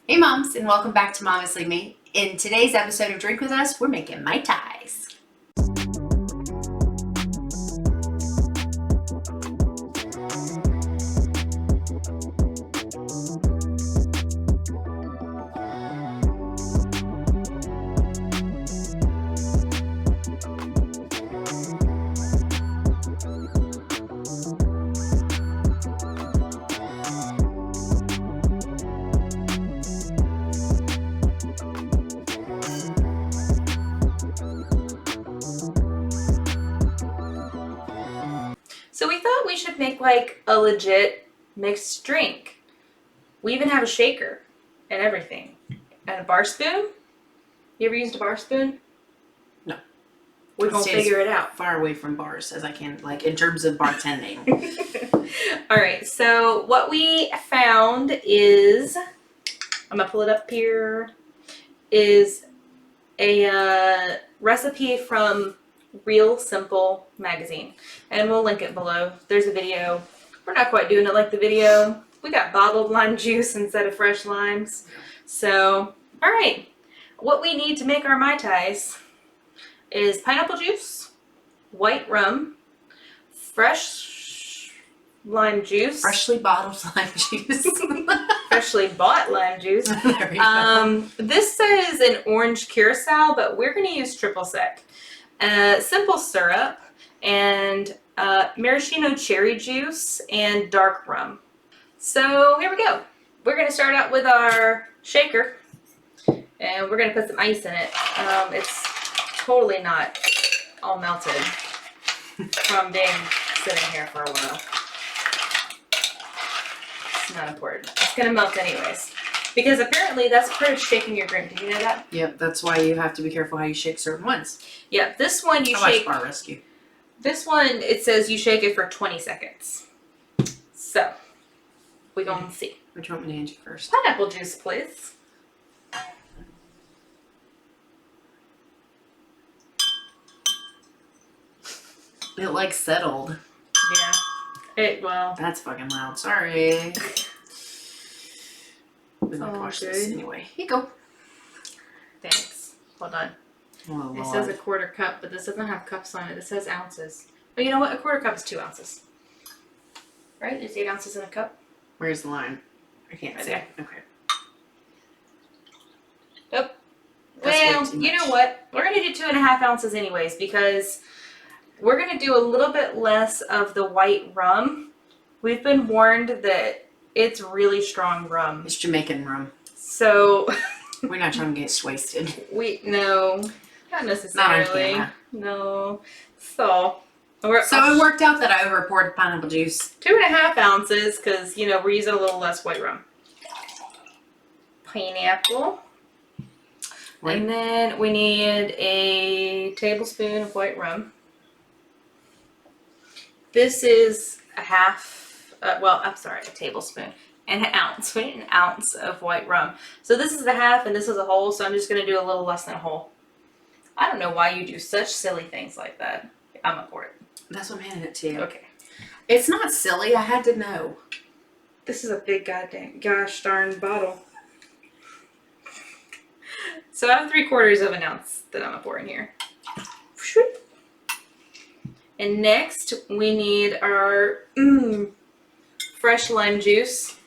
Hey moms, and welcome back to Momestly Me. In today's episode of Drink With Us, we're making Mai Tais. So we thought we should make like a legit mixed drink. We even have a shaker and everything. And a bar spoon. You ever used a bar spoon? No. We're going to figure it out. Far away from bars as I can, like in terms of bartending. All right, so what we found is, I'm going to pull it up here, is a recipe from Real Simple magazine, and we'll link it below. There's a video. We're not quite doing it like the video. We got bottled lime juice instead of fresh limes. So, all right. What we need to make our Mai Tais is pineapple juice, white rum, fresh lime juice. Freshly bottled lime juice. Freshly bought lime juice. There we go. This says an orange curacao, but we're going to use triple sec. Simple syrup, and maraschino cherry juice, and dark rum. So here we go. We're going to start out with our shaker, and we're going to put some ice in it. It's totally not all melted from being sitting here for a while. It's not important. It's going to melt anyways. Because apparently that's part of shaking your drink. Did you know that? Yep, that's why you have to be careful how you shake certain ones. Yeah, this one you I shake. watched Bar Rescue. This one, it says you shake it for 20 seconds. So, we're going to see. Which one do you want me to hand you first? Pineapple juice, please. It like settled. Yeah. Well. That's fucking loud. Sorry. We might Oh, wash good. this anyway. Here you go. Thanks. Hold on. Oh, It Lord. says a quarter cup, but this doesn't have cups on it. It says ounces. Oh, you know what? A quarter cup is 2 ounces. Right? There's 8 ounces in a cup. Where's the line? I can't Right see. there. Okay. Nope. That's way Well, too you know much. what? We're going to do 2.5 ounces anyways because we're going to do a little bit less of the white rum. We've been warned that it's really strong rum. It's Jamaican rum. So We're not trying to get wasted. no, not necessarily. camera. No. So we're So it worked out that I over poured pineapple juice. 2.5 ounces because we're using a little less white rum. Pineapple. Right. And then we need a tablespoon of white rum. This is a tablespoon and an ounce. We need an ounce of white rum. So this is a half and this is a whole, so I'm just going to do a little less than a whole. I don't know why you do such silly things like that. I'm up for it. That's what I'm handing it to you. Okay. It's not silly. I had to know. This is a big gosh darn bottle. So I have 3/4 of an ounce that I'm going to pour in here. And next, we need our fresh lime juice.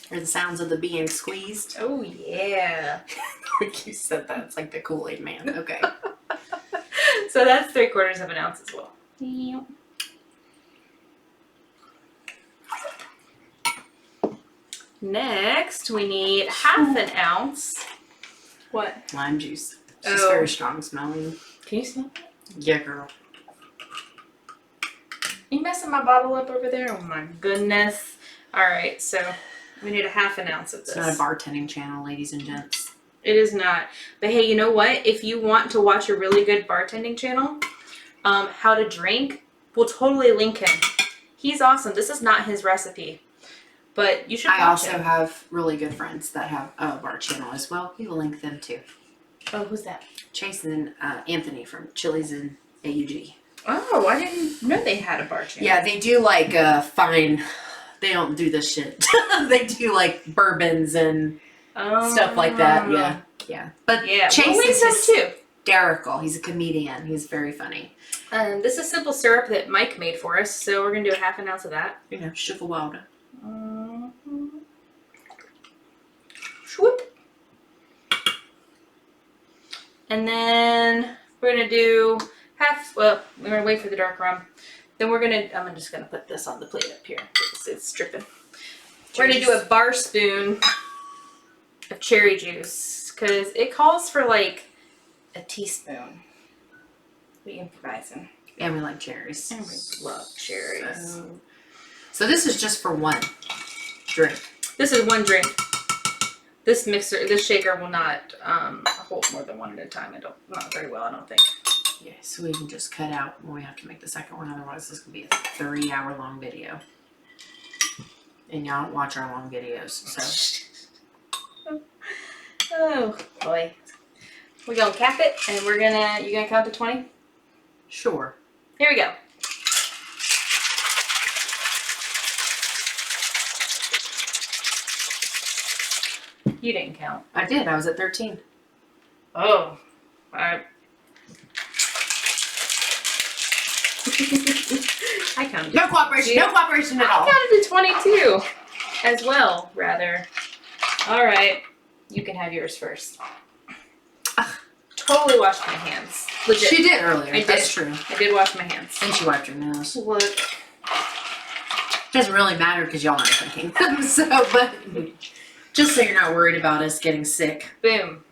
Hear the sounds of the being squeezed. Oh, yeah. Like you said that. It's like the Kool-Aid man. Okay. So that's 3/4 of an ounce as well. Next, we need half an ounce. What? Lime juice. It's Oh. very strong smelling. Can you smell that? Yeah, girl. You messing my bottle up over there? Oh my goodness. Alright, so we need a half an ounce of this. It's not a bartending channel, ladies and gents. It is not. But hey, you know what? If you want to watch a really good bartending channel, How to Drink, we'll totally link him. He's awesome. This is not his recipe, but you should watch I also him. have really good friends that have a bar channel as well. We will link them too. Oh, who's that? Chase and Anthony from Chili's and AUG. Oh, I didn't know they had a bar channel. Yeah, they do like fine They don't do this shit. They do like bourbons and stuff like that. Yeah. Yeah. But Yeah. Chase We'll is some too. hysterical. He's a comedian. He's very funny. This is simple syrup that Mike made for us, so we're gonna do a half an ounce of that. You know, sugar water. Swoop. And then we're gonna do we're gonna wait for the dark rum. Then I'm just gonna put this on the plate up here. It's dripping. We're gonna do a bar spoon of cherry juice because it calls for like a teaspoon. We improvising. And we like cherries. And we love cherries. So this is just for one drink. This is one drink. This shaker will not hold more than one at a time. Not very well, I don't think. Yeah, so we can just cut out when we have to make the second one. Otherwise, this could be a 3-hour-long video. And y'all don't watch our long videos, so. Oh boy. We're gonna cap it, and you gonna count to 20? Sure. Here we go. You didn't count. I did. I was at 13. Oh. I counted. No cooperation. No cooperation at all. I counted to 22 as well, rather. All right. You can have yours first. Totally washed my hands. Legit. She did earlier. I did. That's true. I did wash my hands. And she wiped her nose. Look. Doesn't really matter because y'all aren't drinking. So, but just so you're not worried about us getting sick. Boom.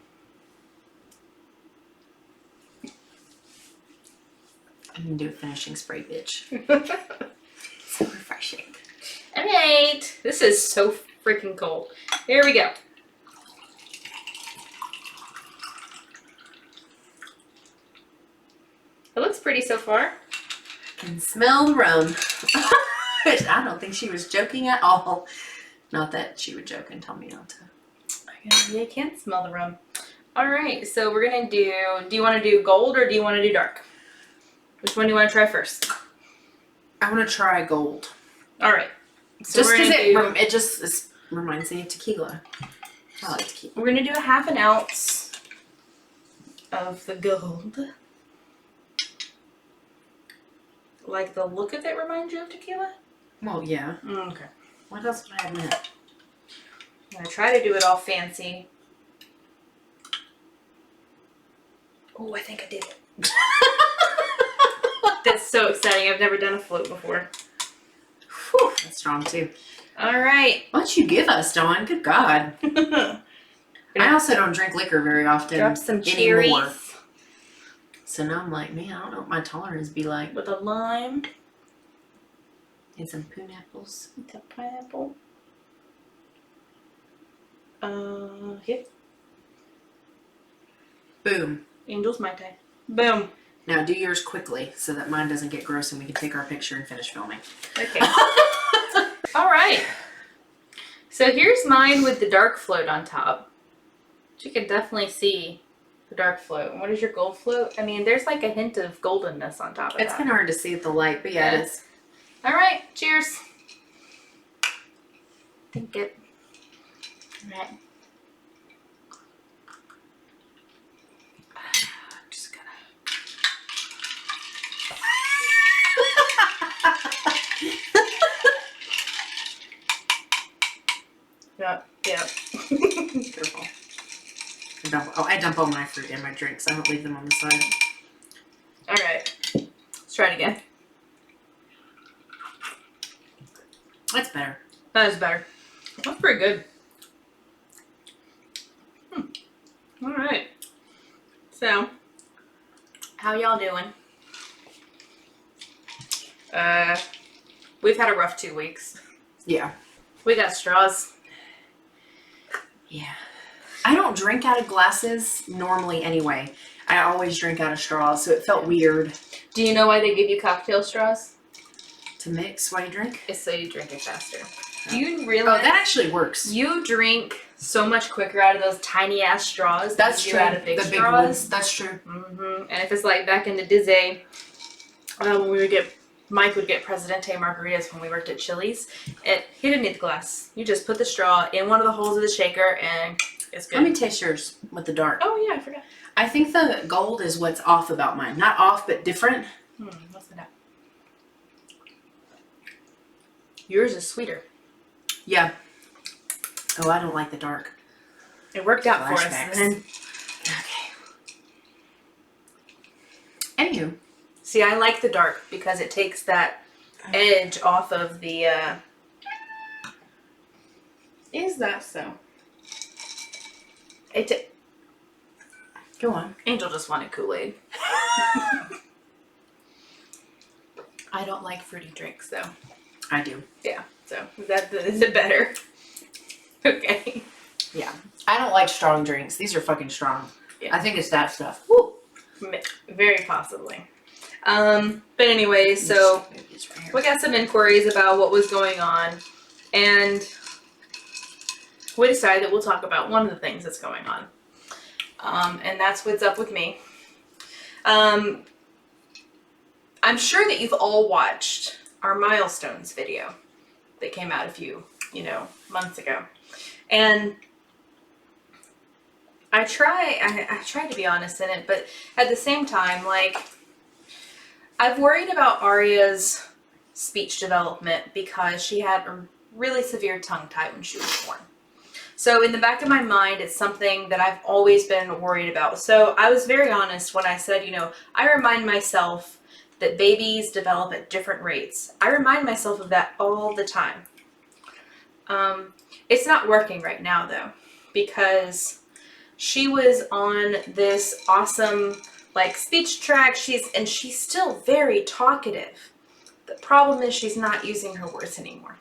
I'm gonna do a finishing spray, bitch. So refreshing. All right. This is so freaking cold. Here we go. It looks pretty so far. I can smell the rum. I don't think she was joking at all. Not that she would joke and tell me not to. Yeah, I can't smell the rum. All right, so we're gonna do you want to do gold or do you want to do dark? Which one do you want to try first? I want to try gold. All right. So Just because it just reminds me of tequila. I like tequila. We're gonna do a half an ounce of the gold. Like the look of it reminds you of tequila? Well, yeah. Okay. What else would I have meant? I'm gonna try to do it all fancy. Oh, I think I did it. That's so exciting. I've never done a float before. Whew, that's strong too. All right. What you give us, Dawn? Good God. I also don't drink liquor very often. Drop some cherries. Anymore. So now I'm like, man, I don't know what my tolerance be like. With a lime. And some pineapples. With a pineapple. Here. Boom. Angel's Mai Tai. Boom. Now do yours quickly so that mine doesn't get gross and we can take our picture and finish filming. Okay. All right. So here's mine with the dark float on top. You can definitely see the dark float. And what is your gold float? I mean, there's like a hint of goldenness on top of It's that. kind of hard to see with the light, but yeah, Yeah. it is. All right. Cheers. Think it. All right. I'm just gonna. Yep. Yep. Careful. I dump all my fruit in my drinks. I don't leave them on the side. All right. Let's try it again. That's better. That is better. That's pretty good. All right. So, how y'all doing? We've had a rough 2 weeks. Yeah. We got straws. Yeah. I don't drink out of glasses normally anyway. I always drink out of straws, so it felt weird. Do you know why they give you cocktail straws? To mix while you drink? It's so you drink it faster. Oh. Do you Oh, realize that actually works. you drink so much quicker out of those tiny ass straws That's than true. you out of big The big straws? ones. That's true. Mm-hmm. And if it's like back in the Disney, when we would get Mike would get Presidente margaritas when we worked at Chili's. He didn't need the glass. You just put the straw in one of the holes of the shaker and it's good. Let me taste yours with the dark. Oh yeah, I forgot. I think the gold is what's off about mine. Not off, but different. What's that? Yours is sweeter. Yeah. Oh, I don't like the dark. It worked out for us. Flashbacks. Okay. Anywho. See, I like the dark because it takes that edge off of the, Is that so? Go on. Angel just wanted Kool-Aid. I don't like fruity drinks, though. I do. Yeah, so is it better? Okay. Yeah. I don't like strong drinks. These are fucking strong. Yeah. I think it's that stuff. Woo. Very possibly. But anyway, so we got some inquiries about what was going on, and we decided that we'll talk about one of the things that's going on. And that's what's up with me. I'm sure that you've all watched our milestones video that came out a few, months ago. And I try to be honest in it, but at the same time, I've worried about Aria's speech development because she had a really severe tongue tie when she was born. So in the back of my mind, it's something that I've always been worried about. So I was very honest when I said, I remind myself that babies develop at different rates. I remind myself of that all the time. It's not working right now though, because she was on this awesome speech track. She's still very talkative. The problem is she's not using her words anymore.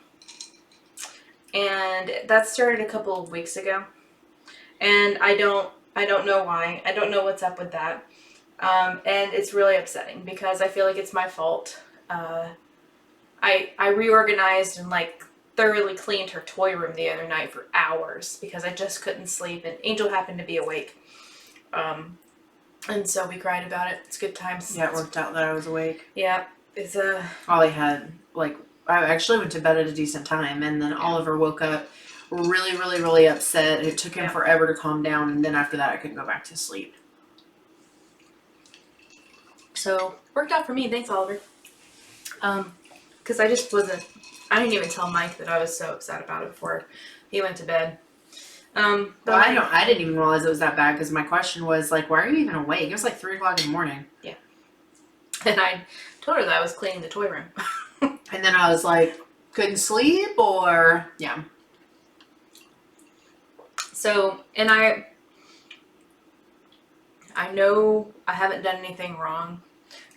And that started a couple of weeks ago. And I don't know why. I don't know what's up with that. And it's really upsetting because I feel like it's my fault. I reorganized and thoroughly cleaned her toy room the other night for hours because I just couldn't sleep, and Angel happened to be awake. And so we cried about it. It's good times. Yeah, it worked out that I was awake. Yeah. It's Ollie had I actually went to bed at a decent time, and then Oliver woke up really, really, really upset. It took him forever to calm down, and then after that I couldn't go back to sleep. So, worked out for me. Thanks, Oliver. Because I didn't even tell Mike that I was so upset about it before he went to bed. But I didn't even realize it was that bad because my question was why are you even awake? It was 3 o'clock in the morning. Yeah. And I told her that I was cleaning the toy room. And then I was couldn't sleep or, yeah. So, and I know I haven't done anything wrong,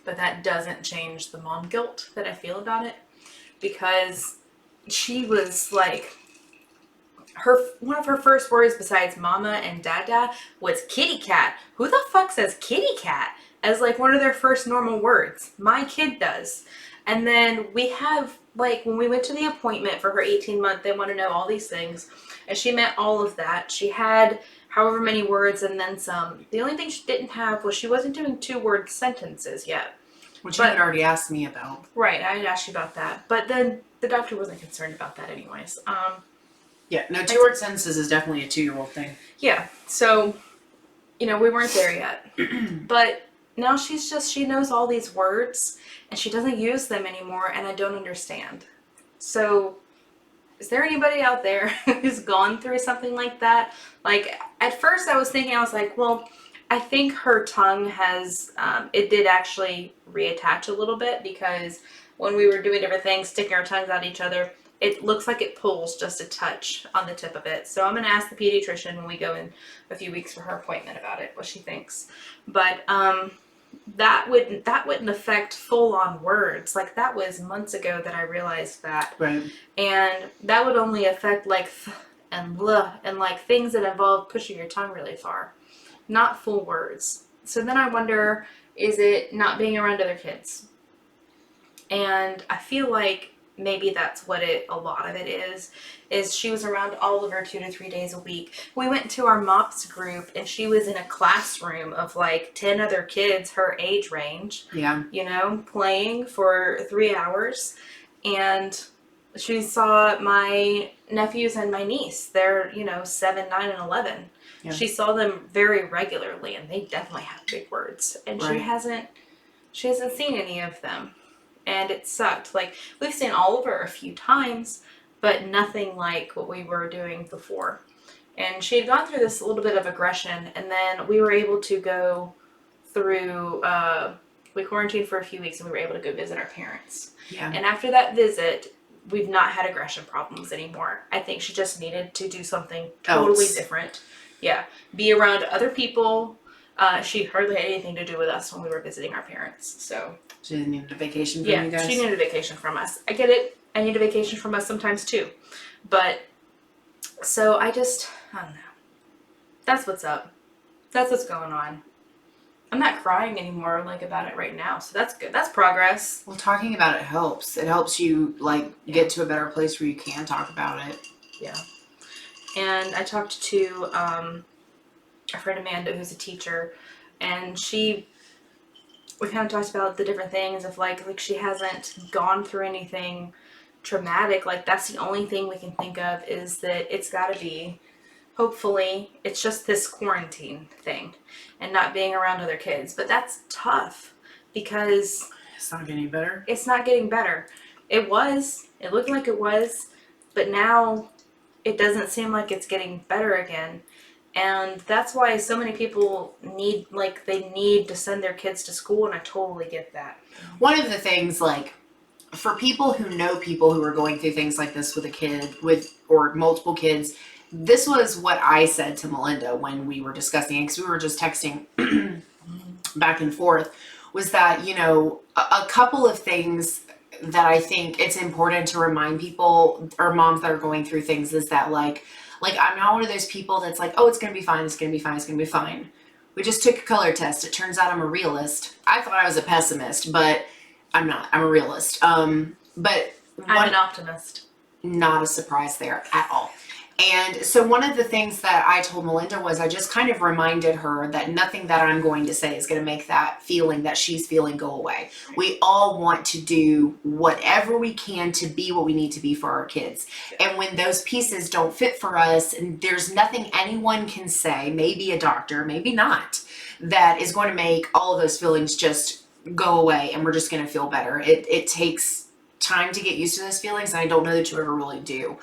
but that doesn't change the mom guilt that I feel about it, because she was one of her first words besides mama and dada was kitty cat. Who the fuck says kitty cat as one of their first normal words? My kid does. And then we have when we went to the appointment for her 18-month, they want to know all these things, and she met all of that. She had however many words and then some. The only thing she didn't have was she wasn't doing 2-word sentences yet. Which you had already asked me about. Right, I had asked you about that. But then the doctor wasn't concerned about that anyways. Yeah, no, 2-word sentences is definitely a 2-year-old thing. Yeah, so, we weren't there yet. But now she knows all these words, and she doesn't use them anymore, and I don't understand. So, is there anybody out there who's gone through something like that? At first I was thinking, well, I think her tongue has, it did actually reattach a little bit, because when we were doing different things, sticking our tongues at each other, it looks like it pulls just a touch on the tip of it. So I'm going to ask the pediatrician when we go in a few weeks for her appointment about it, what she thinks. But that wouldn't affect full-on words. That was months ago that I realized that. Right. And that would only affect th and l and things that involve pushing your tongue really far, not full words. So then I wonder, is it not being around other kids? And I feel like maybe that's what a lot of it is she was around Oliver 2 to 3 days a week. We went to our MOPS group, and she was in a classroom of like 10 other kids her age range. Yeah. You know, playing for 3 hours. And she saw my nephews and my niece. They're, 7, 9, and 11. Yeah. She saw them very regularly, and they definitely have big words. And right. She hasn't seen any of them. And it sucked. Like, we've seen Oliver a few times, but nothing like what we were doing before. And she had gone through this little bit of aggression, and then we were able to go through, we quarantined for a few weeks, and we were able to go visit our parents. Yeah. And after that visit, we've not had aggression problems anymore. I think she just needed to do something totally different. Yeah. Be around other people. She hardly had anything to do with us when we were visiting our parents, so. She needed a vacation from you guys? Yeah, she needed a vacation from us. I get it. I need a vacation from us sometimes too. But, so I don't know. That's what's up. That's what's going on. I'm not crying anymore, about it right now, so that's good. That's progress. Well, talking about it helps. It helps you, get to a better place where you can talk about it. Yeah. And I talked to, our friend Amanda, who's a teacher, and we kind of talked about the different things of like she hasn't gone through anything traumatic. Like, that's the only thing we can think of is that it's got to be, hopefully, it's just this quarantine thing and not being around other kids. But that's tough because it's not getting better. It's not getting better. It looked like it was, but now it doesn't seem like it's getting better again. And that's why so many people need to send their kids to school, and I totally get that. One of the things, for people who know people who are going through things like this with a kid, or multiple kids, this was what I said to Melinda when we were discussing it, because we were just texting back and forth, was that, a couple of things that I think it's important to remind people, or moms that are going through things, is that, I'm not one of those people that's like, oh, it's going to be fine, it's going to be fine, it's going to be fine. We just took a color test. It turns out I'm a realist. I thought I was a pessimist, but I'm not. I'm a realist. But I'm an optimist. Not a surprise there at all. And so one of the things that I told Melinda was I just kind of reminded her that nothing that I'm going to say is going to make that feeling that she's feeling go away. We all want to do whatever we can to be what we need to be for our kids. And when those pieces don't fit for us, and there's nothing anyone can say, maybe a doctor, maybe not, that is going to make all of those feelings just go away and we're just going to feel better. It takes time to get used to those feelings, and I don't know that you ever really do.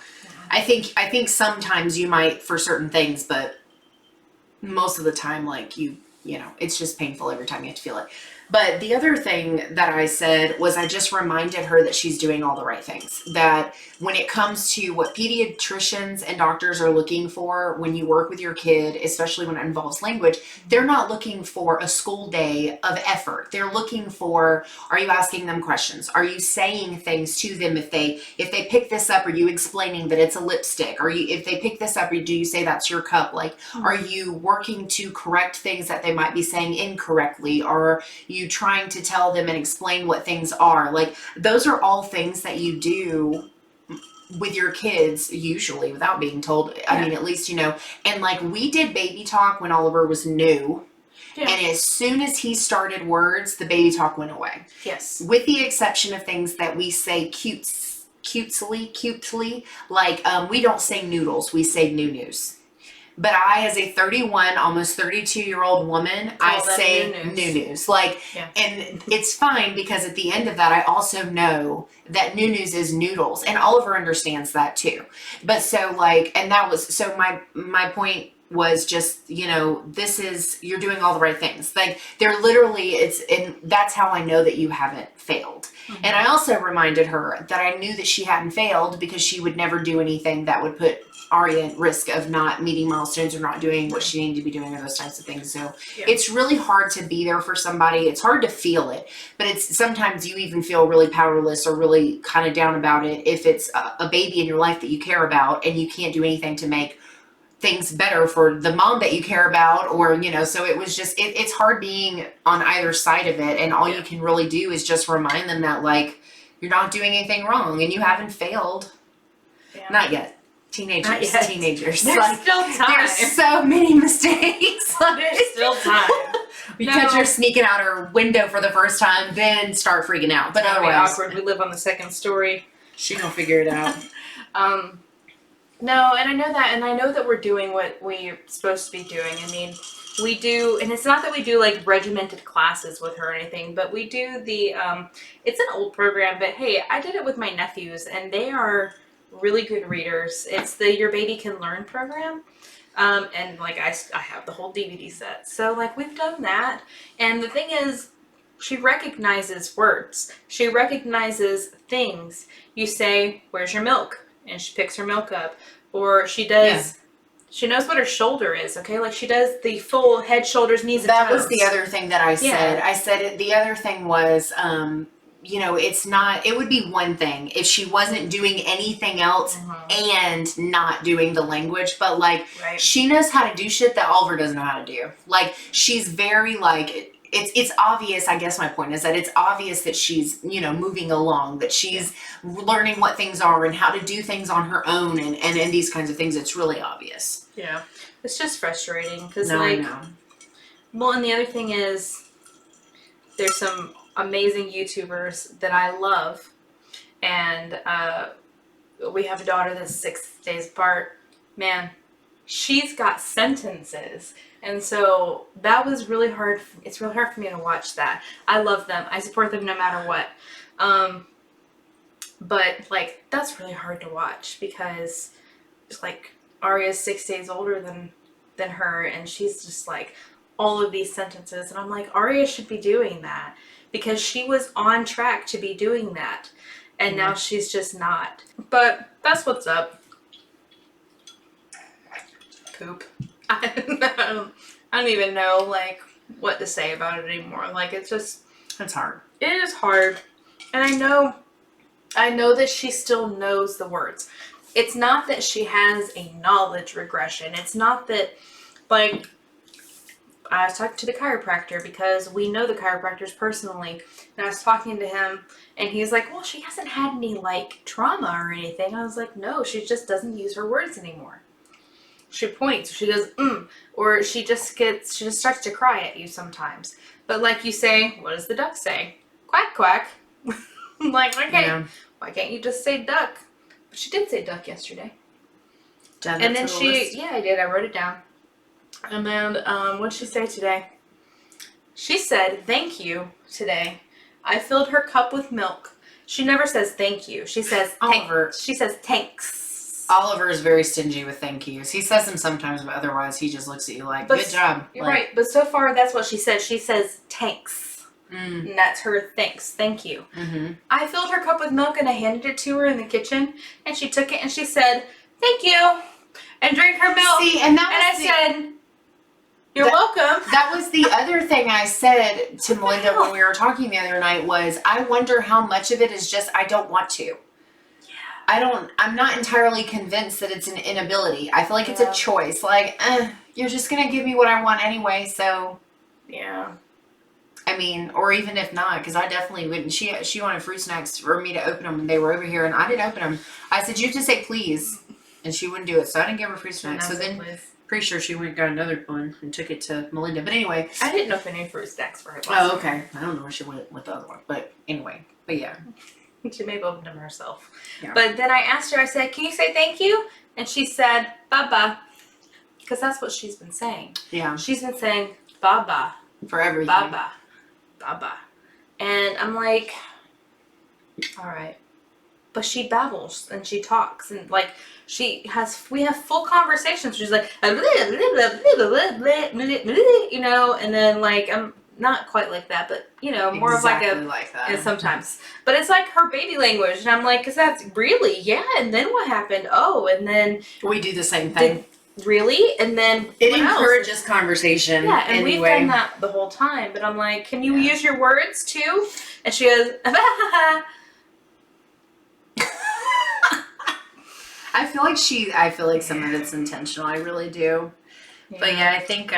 I think sometimes you might for certain things, but most of the time, it's just painful every time you have to feel it. But the other thing that I said was I just reminded her that she's doing all the right things. That when it comes to what pediatricians and doctors are looking for when you work with your kid, especially when it involves language, they're not looking for a school day of effort. They're looking for, are you asking them questions? Are you saying things to them if they pick this up? Are you explaining that it's a lipstick? If they pick this up, do you say that's your cup? Are you working to correct things that they might be saying incorrectly? Are you trying to tell them and explain what things are? Those are all things that you do with your kids, usually without being told. I mean, at least, and we did baby talk when Oliver was new. Yeah. And as soon as he started words, the baby talk went away. Yes. With the exception of things that we say cutely, we don't say noodles, we say news. But I, as a 31, almost 32-year-old woman, I say news. And it's fine because at the end of that, I also know that news is noodles. And Oliver understands that too. But so and that was, so my point was just, you're doing all the right things. They're literally, and that's how I know that you haven't failed. Mm-hmm. And I also reminded her that I knew that she hadn't failed because she would never do anything that would put Aria at risk of not meeting milestones or not doing what she needed to be doing or those types of things. So it's really hard to be there for somebody. It's hard to feel it, but it's sometimes you even feel really powerless or really kind of down about it if it's a baby in your life that you care about and you can't do anything to make things better for the mom that you care about, or so it was just it's hard being on either side of it, and all you can really do is just remind them that You're not doing anything wrong, and you haven't failed. Yeah. Not yet. Teenagers. Not yet. Teenagers. There's like, still time. There's so many mistakes. There's still time. You No. catch her sneaking out her window for the first time, then start freaking out. But It's gonna be otherwise, awkward. We live on the second story. she gonna figure it out. No, and I know that, and I know that we're doing what we're supposed to be doing. I mean, we do, and it's not that we do like regimented classes with her or anything, but we do the, it's an old program, but hey, I did it with my nephews, and they are really good readers. It's the Your Baby Can Learn program. And like I have the whole DVD set. So like we've done that. And the thing is, she recognizes words. She recognizes things. You say, "Where's your milk?" And she picks her milk up. Or she does, she knows what her shoulder is, okay? Like she does the full head, shoulders, knees, and toes. That was the other thing that I said. Yeah. I said it. The other thing was, you know, it's not, it would be one thing if she wasn't doing anything else and not doing the language, but like Right. she knows how to do shit that Oliver doesn't know how to do. Like she's very like, it's obvious, I guess my point is that it's obvious that she's, you know, moving along, that she's learning what things are and how to do things on her own and these kinds of things. It's really obvious. Yeah. It's just frustrating because No, like, I know. well, and the other thing is there's some amazing YouTubers that I love, and we have a daughter that's 6 days apart. Man, she's got sentences, and so that was really hard. It's really hard for me to watch that. I love them. I support them no matter what. But like that's really hard to watch because it's like Arya's 6 days older than her, and she's just like all of these sentences, and I'm like, Arya should be doing that because she was on track to be doing that, and now she's just not. But that's what's up. Poop. I don't even know like what to say about it anymore. Like it's hard. It is hard, and I know that she still knows the words. It's not that she has a knowledge regression. It's not that, like, I was talking to the chiropractor because we know the chiropractors personally, and I was talking to him, and he's like, well, she hasn't had any, like, trauma or anything. I was like, no, she just doesn't use her words anymore. She points, she goes, or she just starts to cry at you sometimes. But like you say, what does the duck say? Quack, quack. I'm like, okay, why can't you just say duck? But she did say duck yesterday. And then I did, I wrote it down. And then, what did she say today? She said, thank you today. I filled her cup with milk. She never says thank you. She says, Oliver. She says, thanks. Oliver is very stingy with thank yous. He says them sometimes, but otherwise he just looks at you like, good job. You're like, right, but so far that's what she said. She says, tanks. And that's her thanks. Thank you. Mm-hmm. I filled her cup with milk and I handed it to her in the kitchen, and she took it and she said, thank you, and drank her milk. See, and I said, you're welcome. That was the other thing I said to Melinda when we were talking the other night was, I wonder how much of it is just, I don't want to. I'm not entirely convinced that it's an inability. I feel like it's a choice. Like, you're just going to give me what I want anyway, so. Yeah. I mean, or even if not, because I definitely wouldn't. She wanted fruit snacks for me to open them, and they were over here, and I didn't open them. I said, you have to say please, and she wouldn't do it, so I didn't give her fruit snacks. So then, pretty sure she went and got another one and took it to Melinda. But anyway. I didn't open any fruit snacks for her. Oh, okay. I don't know where she went with the other one, but anyway. But yeah. She may have opened them herself. Yeah. But then I asked her, I said, can you say thank you? And she said, Baba. Because that's what she's been saying. Yeah. She's been saying, Baba. For everything. Baba. Baba. And I'm like, all right. But she babbles and she talks and like we have full conversations. She's like, you know, and then like, I'm not quite like that, but you know, more exactly of like that. And sometimes, but it's like her baby language. And I'm like, cause that's really, yeah. And then what happened? Oh, and then we do the same thing. Really? And then it encourages conversation. Yeah, and anyway. we've done that the whole time. But I'm like, can you use your words too? And she goes, I feel like some of it's intentional. I really do. Yeah. But yeah, I think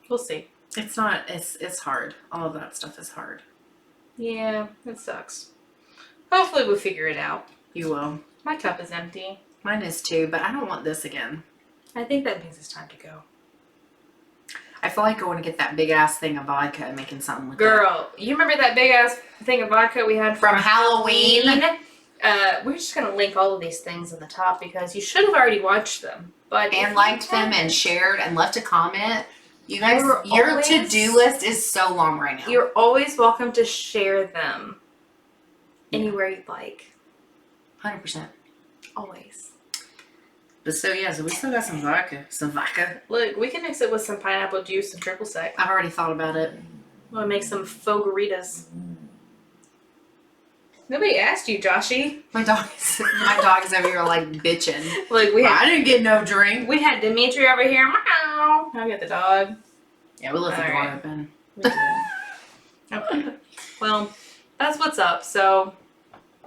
we'll see. It's hard. All of that stuff is hard. Yeah, it sucks. Hopefully we'll figure it out. You will. My cup is empty. Mine is too, but I don't want this again. I think that means it's time to go. I feel like going to get that big ass thing of vodka and making something with Girl, you remember that big ass thing of vodka we had from Halloween? We're just going to link all of these things in the top because you should have already watched them. But And liked them and shared and left a comment. You guys, You're your always- to-do list is so long right now. You're always welcome to share them anywhere you'd like. 100%. Always. But so yeah, so we still got some vodka. Some vodka. Look, we can mix it with some pineapple juice and triple sec. I've already thought about it. We'll make some fogaritas. Nobody asked you, Joshy. My dog's over here like bitching. Look, I didn't get no drink. we had Dimitri over here. Meow. Now we got the dog. Yeah, we left the door Alright. open. We did. Okay. Well, that's what's up. So,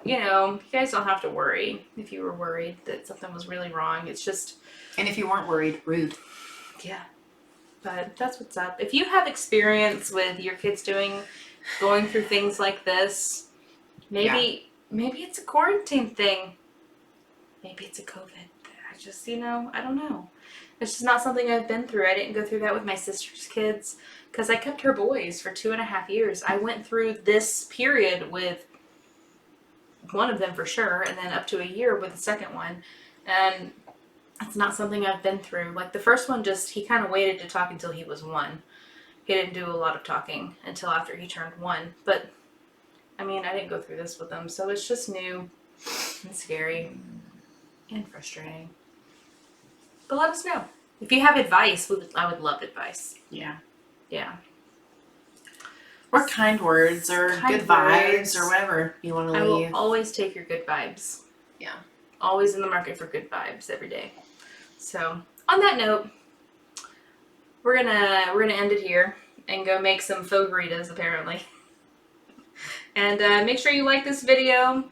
you guys don't have to worry if you were worried that something was really wrong. It's just, And if you weren't worried, rude. yeah. But that's what's up. If you have experience with your kids going through things like this, maybe it's a quarantine thing. Maybe it's a COVID. I just, I don't know. It's just not something I've been through. I didn't go through that with my sister's kids because I kept her boys for 2.5 years. I went through this period with one of them for sure, and then up to a year with the second one. And it's not something I've been through. Like the first one, he kind of waited to talk until he was 1. He didn't do a lot of talking until after he turned 1. But, I didn't go through this with them. So it's just new and scary and frustrating. But let us know. If you have advice, I would love advice. Yeah. Yeah. Or kind words or Kind good vibes words. or whatever you want to I leave. will always take your good vibes. Yeah. Always in the market for good vibes every day. So, on that note, we're gonna end it here and go make some fogaritas apparently. And make sure you like this video,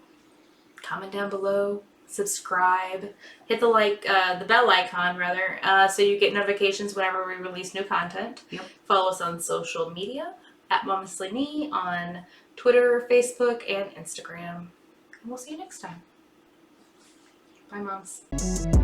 comment down below, subscribe, hit the bell icon rather, so you get notifications whenever we release new content. Yep. Follow us on social media at Momestly Me on Twitter, Facebook, and Instagram. And we'll see you next time. Bye, moms.